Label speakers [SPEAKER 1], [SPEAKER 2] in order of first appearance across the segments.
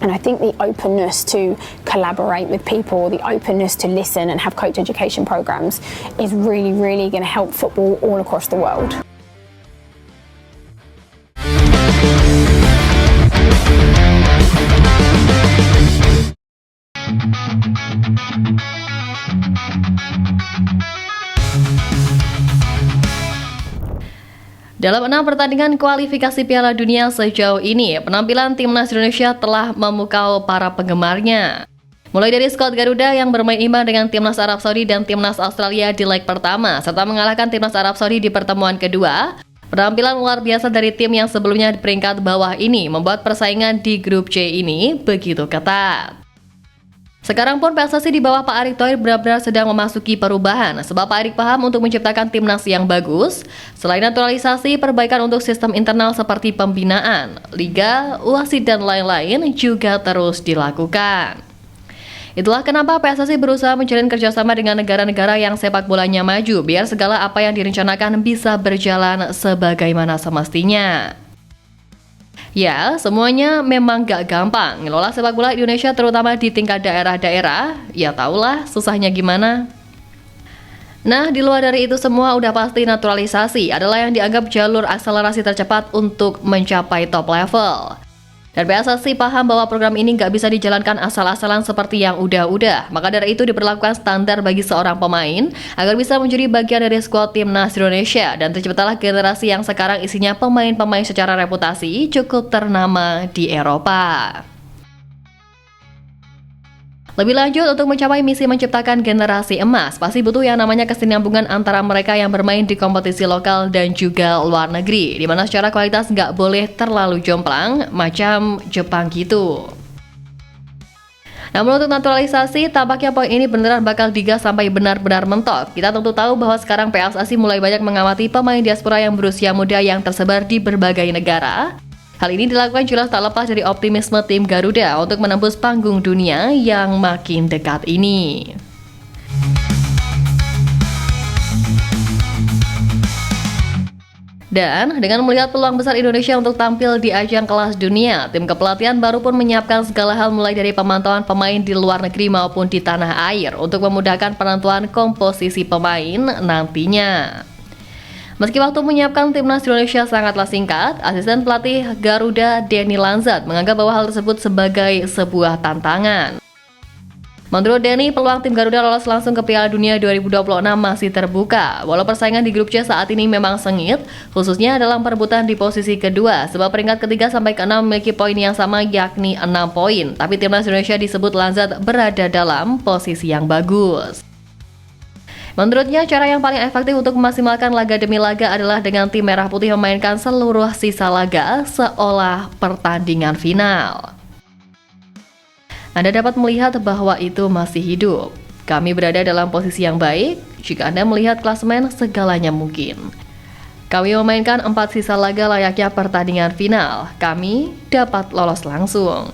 [SPEAKER 1] And I think the openness to collaborate with people, the openness to listen and have coach education programs is really, really going to help football all across the world.
[SPEAKER 2] Dalam 6 pertandingan kualifikasi Piala Dunia sejauh ini, penampilan timnas Indonesia telah memukau para penggemarnya. Mulai dari skuad Garuda yang bermain imbang dengan timnas Arab Saudi dan timnas Australia di leg pertama, serta mengalahkan timnas Arab Saudi di pertemuan kedua, penampilan luar biasa dari tim yang sebelumnya di peringkat bawah ini membuat persaingan di grup C ini begitu ketat. Sekarang pun PSSI di bawah Pak Erick Thohir benar-benar sedang memasuki perubahan, sebab Pak Erick paham untuk menciptakan timnas yang bagus. Selain naturalisasi, perbaikan untuk sistem internal seperti pembinaan, liga, wasit dan lain-lain juga terus dilakukan. Itulah kenapa PSSI berusaha menjalin kerjasama dengan negara-negara yang sepak bolanya maju, biar segala apa yang direncanakan bisa berjalan sebagaimana semestinya. Ya, semuanya memang gak gampang. Ngelola sepak bola Indonesia terutama di tingkat daerah-daerah, ya tahulah susahnya gimana. Nah, di luar dari itu semua udah pasti naturalisasi adalah yang dianggap jalur akselerasi tercepat untuk mencapai top level. Dan PSSI paham bahwa program ini nggak bisa dijalankan asal-asalan seperti yang udah-udah. Maka dari itu diberlakukan standar bagi seorang pemain agar bisa menjadi bagian dari skuad timnas Indonesia. Dan terciptalah generasi yang sekarang isinya pemain-pemain secara reputasi cukup ternama di Eropa. Lebih lanjut, untuk mencapai misi menciptakan generasi emas, pasti butuh yang namanya kesinambungan antara mereka yang bermain di kompetisi lokal dan juga luar negeri, di mana secara kualitas nggak boleh terlalu jomplang, macam Jepang gitu. Namun untuk naturalisasi, tampaknya poin ini beneran bakal digas sampai benar-benar mentok. Kita tentu tahu bahwa sekarang PSSI mulai banyak mengamati pemain diaspora yang berusia muda yang tersebar di berbagai negara. Hal ini dilakukan jelas tak lepas dari optimisme tim Garuda untuk menembus panggung dunia yang makin dekat ini. Dan dengan melihat peluang besar Indonesia untuk tampil di ajang kelas dunia, tim kepelatihan baru pun menyiapkan segala hal mulai dari pemantauan pemain di luar negeri maupun di tanah air untuk memudahkan penentuan komposisi pemain nantinya. Meski waktu menyiapkan timnas Indonesia sangatlah singkat, asisten pelatih Garuda Denny Lanzat menganggap bahwa hal tersebut sebagai sebuah tantangan. Menurut Denny, peluang tim Garuda lolos langsung ke Piala Dunia 2026 masih terbuka. Walau persaingan di grup C saat ini memang sengit, khususnya dalam perebutan di posisi kedua, sebab peringkat ketiga sampai ke-6 memiliki poin yang sama yakni 6 poin. Tapi timnas Indonesia disebut Lanzat berada dalam posisi yang bagus. Menurutnya, cara yang paling efektif untuk memaksimalkan laga demi laga adalah dengan tim merah putih memainkan seluruh sisa laga seolah pertandingan final. Anda dapat melihat bahwa itu masih hidup. Kami berada dalam posisi yang baik. Jika Anda melihat klasemen, segalanya mungkin. Kami memainkan 4 sisa laga layaknya pertandingan final. Kami dapat lolos langsung.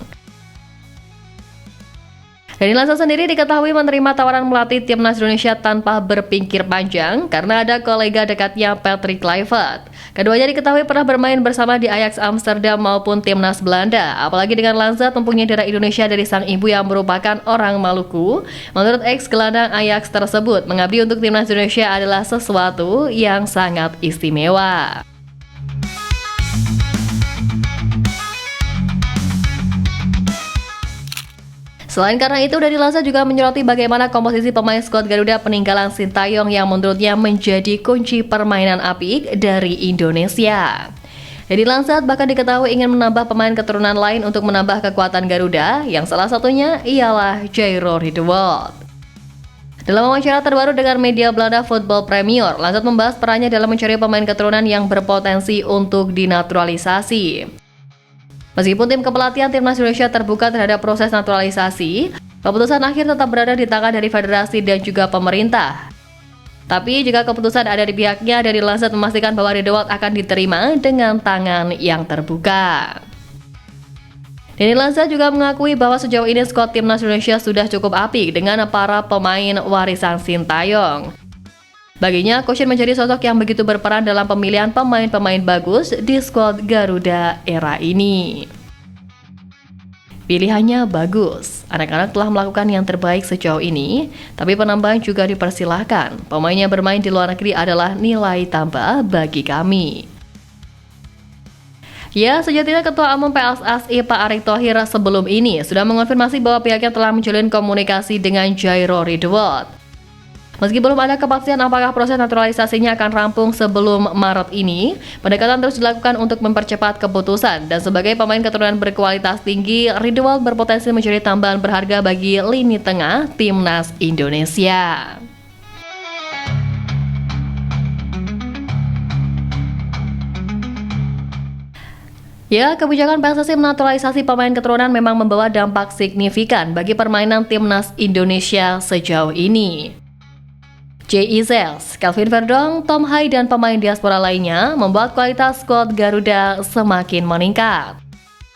[SPEAKER 2] Denny Lanzat sendiri diketahui menerima tawaran melatih timnas Indonesia tanpa berpikir panjang karena ada kolega dekatnya Patrick Kluivert. Keduanya diketahui pernah bermain bersama di Ajax Amsterdam maupun timnas Belanda. Apalagi dengan Lanzat mempunyai darah Indonesia dari sang ibu yang merupakan orang Maluku. Menurut ex-gelandang Ajax tersebut, mengabdi untuk timnas Indonesia adalah sesuatu yang sangat istimewa. Selain karena itu, Denny Lanzat juga menyoroti bagaimana komposisi pemain skuad Garuda peninggalan Sintayong yang menurutnya menjadi kunci permainan apik dari Indonesia. Denny Lanzat bahkan diketahui ingin menambah pemain keturunan lain untuk menambah kekuatan Garuda, yang salah satunya ialah Jairo Riedewald. Dalam wawancara terbaru dengan media Belanda Football Premier, Lanzat membahas perannya dalam mencari pemain keturunan yang berpotensi untuk dinaturalisasi. Meskipun tim kepelatihan timnas Indonesia terbuka terhadap proses naturalisasi, keputusan akhir tetap berada di tangan dari federasi dan juga pemerintah. Tapi jika keputusan ada di pihaknya, Denny Lanzat memastikan bahwa Riedewald akan diterima dengan tangan yang terbuka. Denny Lanzat juga mengakui bahwa sejauh ini skuad timnas Indonesia sudah cukup apik dengan para pemain warisan Sintayong. Baginya, Coach Shin menjadi sosok yang begitu berperan dalam pemilihan pemain-pemain bagus di skuad Garuda era ini. Pilihannya bagus. Anak-anak telah melakukan yang terbaik sejauh ini, tapi penambahan juga dipersilahkan. Pemain yang bermain di luar negeri adalah nilai tambah bagi kami. Ya, sejatinya Ketua Umum PSSI Pak Erick Thohir sebelum ini sudah mengonfirmasi bahwa pihaknya telah menjalin komunikasi dengan Jairo Ridwan. Meski belum ada kepastian apakah proses naturalisasinya akan rampung sebelum Maret ini, pendekatan terus dilakukan untuk mempercepat keputusan. Dan sebagai pemain keturunan berkualitas tinggi, Ridwan berpotensi menjadi tambahan berharga bagi lini tengah Timnas Indonesia. Ya, kebijakan PSSI menaturalisasi pemain keturunan memang membawa dampak signifikan bagi permainan Timnas Indonesia sejauh ini. Jay Ezels, Kelvin Verdong, Tom Hai, dan pemain diaspora lainnya membuat kualitas skuad Garuda semakin meningkat.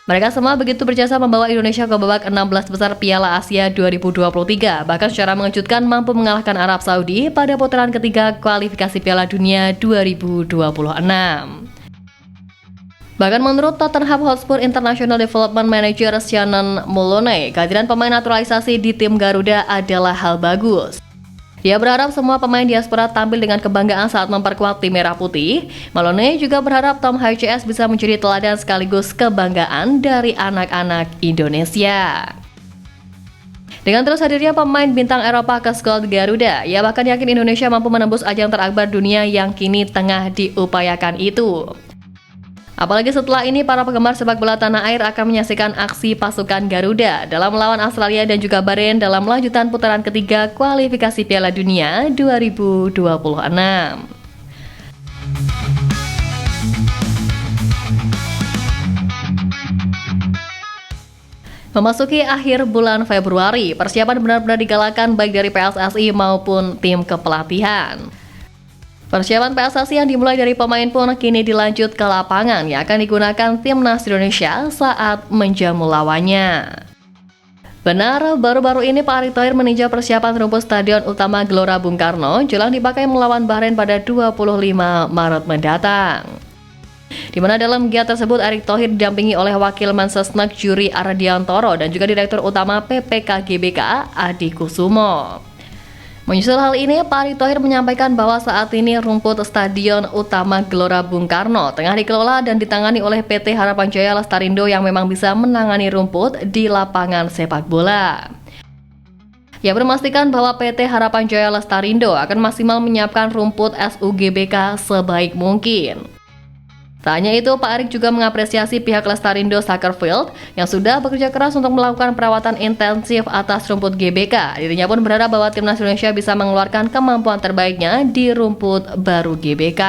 [SPEAKER 2] Mereka semua begitu berjasa membawa Indonesia ke babak 16 besar Piala Asia 2023, bahkan secara mengejutkan mampu mengalahkan Arab Saudi pada putaran ketiga kualifikasi Piala Dunia 2026. Bahkan menurut Tottenham Hotspur International Development Manager Shannon Moloney, kehadiran pemain naturalisasi di tim Garuda adalah hal bagus. Dia berharap semua pemain diaspora tampil dengan kebanggaan saat memperkuat tim Merah Putih. Moloney juga berharap Tom Hai CS bisa menjadi teladan sekaligus kebanggaan dari anak-anak Indonesia. Dengan terus hadirnya pemain bintang Eropa ke skuad Garuda, ia bahkan yakin Indonesia mampu menembus ajang terakbar dunia yang kini tengah diupayakan itu. Apalagi setelah ini para penggemar sepak bola tanah air akan menyaksikan aksi pasukan Garuda dalam melawan Australia dan juga Bahrain dalam lanjutan putaran ketiga kualifikasi Piala Dunia 2026. Memasuki akhir bulan Februari, persiapan benar-benar digalakan baik dari PSSI maupun tim kepelatihan. Persiapan PSSI yang dimulai dari pemain pun kini dilanjut ke lapangan yang akan digunakan Timnas Indonesia saat menjamu lawannya. Benar, baru-baru ini Pak Erick Thohir meninjau persiapan rumput Stadion Utama Gelora Bung Karno jelang dipakai melawan Bahrain pada 25 Maret mendatang. Di mana dalam giat tersebut Erick Thohir didampingi oleh Wakil Mensesnek Juri Ardiantoro dan juga Direktur Utama PPK GBK Adi Kusumo. Menyusul hal ini, Pak Erick Thohir menyampaikan bahwa saat ini rumput Stadion Utama Gelora Bung Karno tengah dikelola dan ditangani oleh PT Harapan Jaya Lestarindo yang memang bisa menangani rumput di lapangan sepak bola. Ia memastikan bahwa PT Harapan Jaya Lestarindo akan maksimal menyiapkan rumput SUGBK sebaik mungkin. Tak hanya itu, Pak Erick juga mengapresiasi pihak Lestarindo Soccer Field yang sudah bekerja keras untuk melakukan perawatan intensif atas rumput GBK. Dirinya pun berharap bahwa Timnas Indonesia bisa mengeluarkan kemampuan terbaiknya di rumput baru GBK.